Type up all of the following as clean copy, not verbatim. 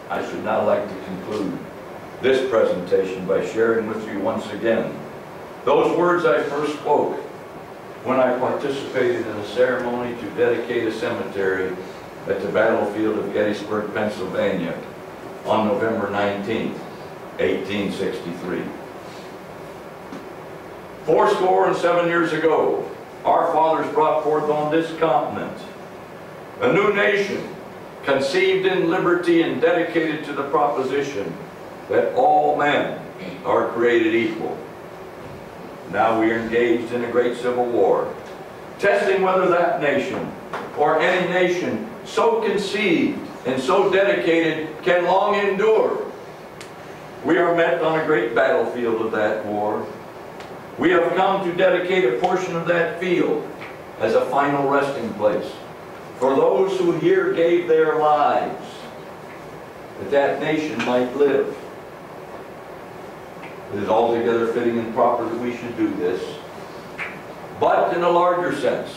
I should now like to conclude this presentation by sharing with you once again those words I first spoke when I participated in a ceremony to dedicate a cemetery at the battlefield of Gettysburg, Pennsylvania on November 19, 1863. 77 years ago, our fathers brought forth on this continent a new nation conceived in liberty and dedicated to the proposition that all men are created equal. Now we are engaged in a great civil war, testing whether that nation or any nation so conceived and so dedicated can long endure. We are met on a great battlefield of that war. We have come to dedicate a portion of that field as a final resting place for those who here gave their lives that that nation might live. It is altogether fitting and proper that we should do this. But in a larger sense,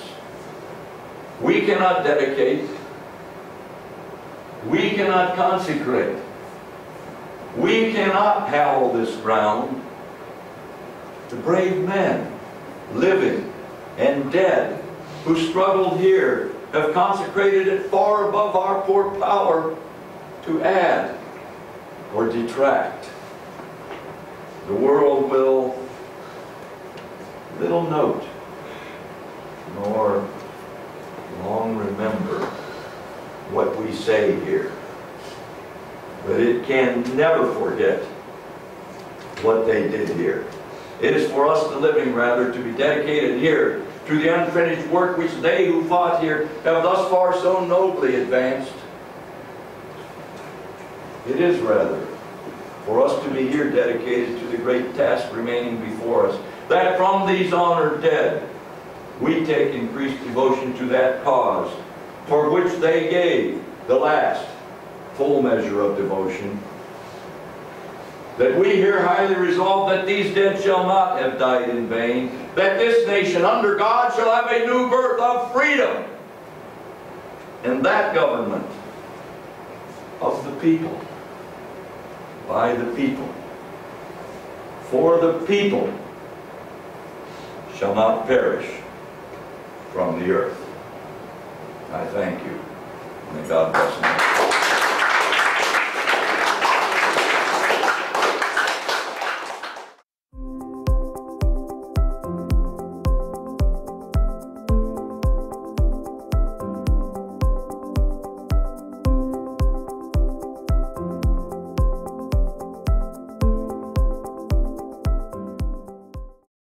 we cannot dedicate, we cannot consecrate, we cannot hallow this ground. The brave men, living and dead, who struggled here, have consecrated it far above our poor power to add or detract. The world will little note nor long remember what we say here, but it can never forget what they did here. It is for us, the living, rather, to be dedicated here to the unfinished work which they who fought here have thus far so nobly advanced. It is, rather, for us to be here dedicated to the great task remaining before us, that from these honored dead we take increased devotion to that cause for which they gave the last full measure of devotion. That we here highly resolve that these dead shall not have died in vain, that this nation under God shall have a new birth of freedom, and that government of the people, by the people, for the people, shall not perish from the earth. I thank you. May God bless you.